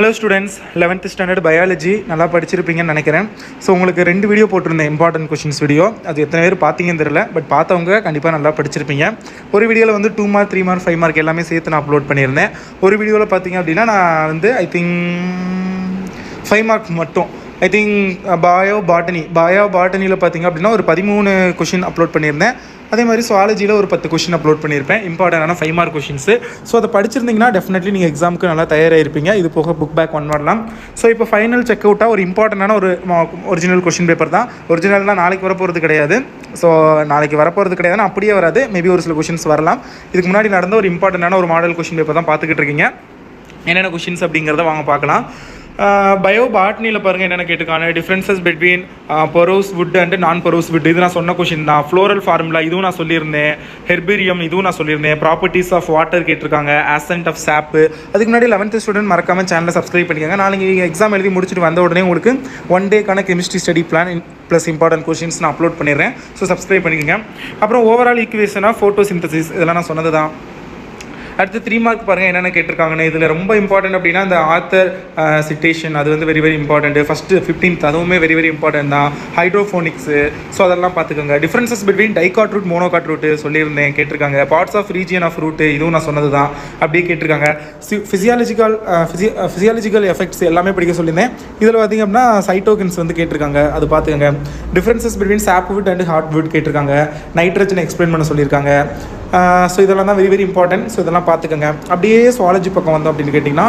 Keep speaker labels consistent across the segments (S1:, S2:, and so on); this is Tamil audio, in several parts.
S1: Hello students, 11th standard biology நல்லா படிச்சிருப்பீங்கன்னு நினைக்கிறேன். ஸோ உங்களுக்கு 2 வீடியோ போட்டிருந்தேன், இம்பார்ட்டன்ட் கொஷின்ஸ் வீடியோ. அது எத்தனை பேர் பார்த்தீங்கன்னு தெரியல, பட் பார்த்தவங்க கண்டிப்பாக நல்லா படிச்சிருப்பீங்க. ஒரு வீடியோவில் வந்து 2 மார்க் 3 மார்க் 5 மார்க் எல்லாமே சேர்த்து நான் அப்லோட் பண்ணியிருந்தேன். ஒரு வீடியோவில் பார்த்தீங்க அப்படின்னா நான் வந்து ஐ திங்க் 5 மார்க் மட்டும் பயோ பாட்டனியில் பார்த்தீங்க அப்படின்னா ஒரு 13 கொஷின் அப்லோட் பண்ணியிருந்தேன். அதே மாதிரி சுவாலஜியில் ஒரு 10 கொஷின் அப்லோட் பண்ணியிருப்பேன், இம்பார்ட்டண்டான 5 மார்க் கொஷின்ஸு. ஸோ அதை படிச்சிருந்தீங்கன்னா டெஃபினெட்லி நீங்கள் எக்ஸாமுக்கு நல்லா தயாராகிருப்பீங்க. இது போக புக் பேக் 1 வரலாம். ஸோ இப்போ ஃபைனல் செக் அவுட்டாக ஒரு இம்பார்ட்டண்டான ஒரு ஒரிஜினல் கொஷின் பேப்பர் தான். ஒரிஜினல்னால் நாளைக்கு வரப்போகிறது கிடையாது. ஸோ நாளைக்கு வரப்போகிறது கிடையாதுன்னா அப்படியே வராது, மேபி ஒரு சில கொஷின்ஸ் வரலாம். இதுக்கு முன்னாடி நடந்த ஒரு இம்பார்ட்டண்டான ஒரு மாடல் கொஷின் பேப்பர் தான் பார்த்துக்கிட்டு இருக்கீங்க. என்னென்ன கொஷின்ஸ் அப்படிங்கிறத வாங்க பார்க்கலாம். பயோ பாட்னியில் பாருங்கள் என்னென்ன கேட்டிருக்காங்க. டிஃப்ரென்சஸ் பிட்வீன் பொரோஸ் வுட் அண்ட் நான் பொரோஸ் வுட், இது நான் சொன்ன கொஷின் தான். ஃப்ளோரல் ஃபார்முலா இதுவும் நான் சொல்லியிருந்தேன். ஹெர்பேரியம் இதுவும் நான் சொல்லியிருந்தேன். ப்ராப்பர்ட்டிஸ் ஆஃப் வாட்டர் கேட்டிருக்காங்க. ஆசன்ட் ஆஃப் சாப்பு. அதுக்கு முன்னாடி 11th ஸ்டூடெண்ட் மறக்காமல் சேனலை சப்ஸ்கிரைப் பண்ணிக்கோங்க. நாளைக்கு நீங்கள் எக்ஸாம் எழுதி முடிச்சுட்டு வந்த உடனே உங்களுக்கு 1 டேக்கான chemistry study plan plus important questions நான் அப்லோட் பண்ணிடுறேன். ஸோ சப்ஸ்கிரைப் பண்ணிக்கோங்க. அப்புறம் ஓவரால் ஈக்குவேஷனாக ஃபோட்டோசிந்தசிஸ் இதெல்லாம் நான் சொன்னது தான். அடுத்து 3 மார்க் பாருங்கள் என்னென்ன கேட்டிருக்காங்கன்னு. இதில் ரொம்ப இம்பார்ட்டன்ட் அப்படின்னா இந்த ஆத்தர் சிட்டேஷன், அது வந்து very very important. First 15th அதுவுமே வெரி வெரி இம்பார்ட்டன்ட் தான். ஹைட்ரோஃபோனிக்ஸு, ஸோ அதெல்லாம் பார்த்துக்கோங்க. Differences between dicot root monocot root சொல்லியிருந்தேன், கேட்டிருக்காங்க. Parts of region of root இதுவும் நான் சொன்னது தான், அப்படியே கேட்டிருக்காங்க. ஃபிசியாலஜிக்கல் எஃபெக்ட்ஸ் எல்லாமே படிக்க சொல்லியிருந்தேன். இதில் பார்த்திங்க அப்படின்னா சைட்டோகின்ஸ் வந்து கேட்டிருக்காங்க, அது பார்த்துக்கோங்க. Differences between sapwood and hardwood கேட்டிருக்காங்க. நைட்ரஜன் எக்ஸ்பிளைன் பண்ண சொல்லியிருக்காங்க. ஸோ இதெல்லாம் தான் வெரி வெரி இம்பார்ட்டன்ட். ஸோ இதெல்லாம் பார்த்துக்கோங்க. அப்படியே சுவாலஜி பக்கம் வந்தோம் அப்படின்னு கேட்டிங்கன்னா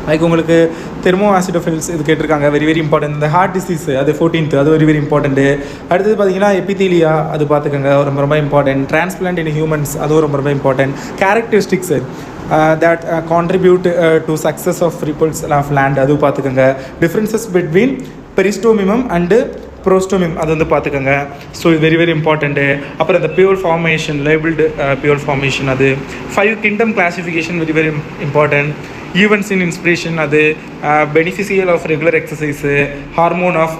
S1: லைக் உங்களுக்கு தெர்மோ ஆசிடோஃபில்ஸ் இது கேட்டிருக்காங்க, வெரி வெரி இம்பார்ட்டன்ட். இந்த ஹார்ட் டிசீஸ் அது 14th, அது வெரி வெரி இம்பார்ட்டன்ட்டு. அடுத்தது பார்த்தீங்கன்னா எபிதீலியா, அது பார்த்துக்கோங்க, ரொம்ப ரொம்ப இம்பார்ட்டன்ட். டிரான்ஸ்பிளான்ட் இன் ஹியூமன்ஸ் அதுவும் ரொம்ப ரொம்ப important. Characteristics that contribute to success of ripples of land அது பார்த்துக்கோங்க. டிஃப்ரென்சஸ் பிட்வீன் பெரிஸ்டோமியம் அண்டு ப்ரோஸ்டோமியம் அது வந்து பார்த்துக்கோங்க. ஸோ இது வெரி வெரி இம்பார்ட்டண்ட்டு. அப்புறம் இந்த pure formation, labelled pure formation, அது 5 kingdom classification very very important. Events in inspiration, அது beneficial of regular exercise, hormone of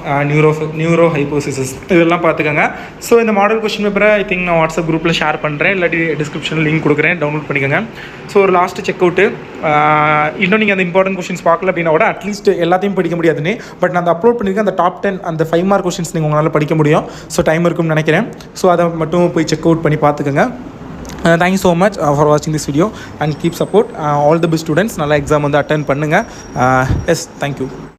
S1: neuro hypophysis இதெல்லாம் பார்த்துக்கோங்க. ஸோ இந்த மாடல் கொஸ்டின் பேப்பரை ஐ திங்க் நான் வாட்ஸ்அப் குரூப்பில் ஷேர் பண்ணுறேன், இல்லாட்டி டிஸ்கிரிப்ஷனில் லிங்க் கொடுக்குறேன், டவுன்லோட் பண்ணிக்கோங்க. ஸோ ஒரு லாஸ்ட்டு செக் அவுட்டு. இன்னும் நீங்கள் அந்த இம்பார்ட்டன்ட் கொஸ்டின்ஸ் பார்க்கல அப்படின்னா கூட அட்லீஸ்ட் எல்லாத்தையும் படிக்க முடியாதுன்னு, பட் நான் அந்த அப்லோட் பண்ணியிருக்கேன் அந்த டாப் 10 அந்த 5 மார்க் கொஸ்டின்ஸ் நீங்கள் உங்களால் படிக்க முடியும். ஸோ டைம் இருக்கும்னு நினைக்கிறேன். ஸோ அதை மட்டும் போய் செக் அவுட் பண்ணி பார்த்துக்கோங்க. Thank you so much for watching this video and keep support all the best students. நல்லா எக்ஸாம் வந்து அட்டென்ட் பண்ணுங்கள். Yes, thank you.